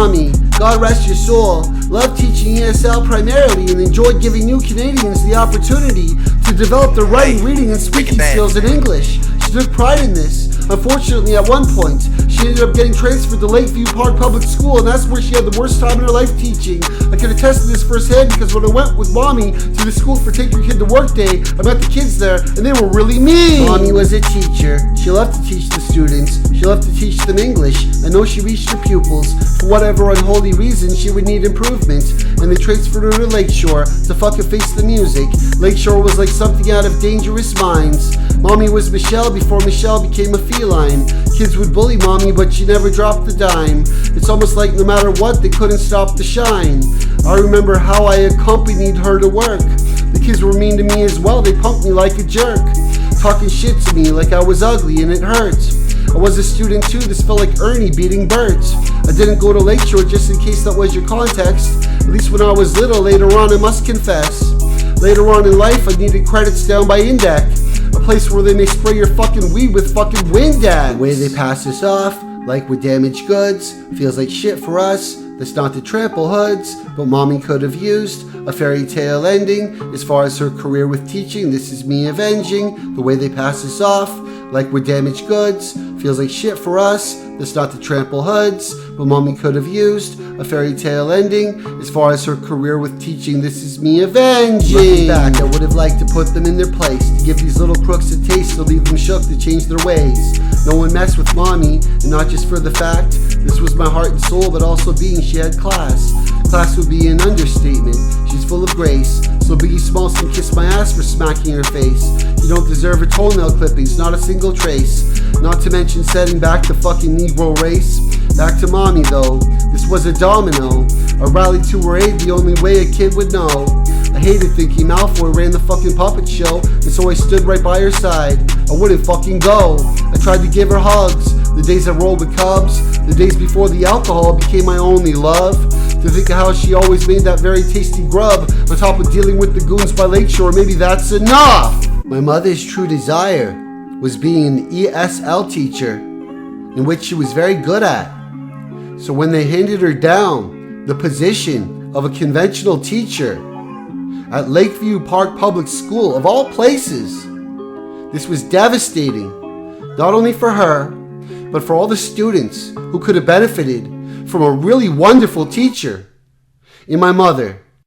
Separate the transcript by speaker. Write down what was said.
Speaker 1: Mommy, God rest your soul, loved teaching ESL primarily and enjoyed giving new Canadians the opportunity to develop their writing, reading, and speaking skills in English. She took pride in this. Unfortunately, at one point, she ended up getting transferred to Lakeview Park Public School, and that's where she had the worst time in her life teaching. I can attest to this firsthand because when I went with Mommy to the school for Take Your Kid to Work Day, I met the kids there, and they were really mean. Mommy was a teacher. She loved to teach the students. She loved to teach them English. I know she reached her pupils. For whatever unholy reason, she would need improvement, and they transferred her to Lakeshore to fucking face the music. Lakeshore was like something out of Dangerous Minds. Mommy was Michelle before Michelle became a feline. Kids would bully Mommy, but she never dropped the dime. It's almost like no matter what, they couldn't stop the shine. I remember how I accompanied her to work. The kids were mean to me as well. They punked me like a jerk, talking shit to me like I was ugly, and it hurt. I was a student too. This felt like Ernie beating Burt. I didn't go to Lakeshore just in case that was your context. At least when I was little. Later on, I must confess, later on in life, I needed credits down by Indec, a place where they may spray your fucking weed with fucking Windex. The way they pass us off, like we're damaged goods, feels like shit for us. That's not to trample hoods, but Mommy could have used a fairy tale ending. As far as her career with teaching, this is me avenging. The way they pass us off, like we're damaged goods, feels like shit for us. That's not to trample hoods, but Mommy could have used a fairy tale ending. As far as her career with teaching, this is me avenging. Looking back, I would have liked to put them in their place, to give these little crooks a taste, to leave them shook, to change their ways. No one messed with Mommy, and not just for the fact this was my heart and soul, but also being she had class. Class would be an understatement. She's full of grace, so Biggie Smalls can kiss my ass for smacking her face. You don't deserve her toenail clippings, not a single trace. Not to mention setting back the fucking Negro race. Back to Mommy though, this was a domino. I rallied to her aid the only way a kid would know. I hated thinking Malfoy ran the fucking puppet show, and so I stood right by her side. I wouldn't fucking go. I tried to give her hugs, the days I rolled with Cubs, the days before the alcohol became my only love. To think of how she always made that very tasty grub, on top of dealing with the goons by Lakeshore, maybe that's enough. My mother's true desire was being an ESL teacher, in which she was very good at. So when they handed her down the position of a conventional teacher at Lakeview Park Public School, of all places, this was devastating, not only for her, but for all the students who could have benefited from a really wonderful teacher in my mother.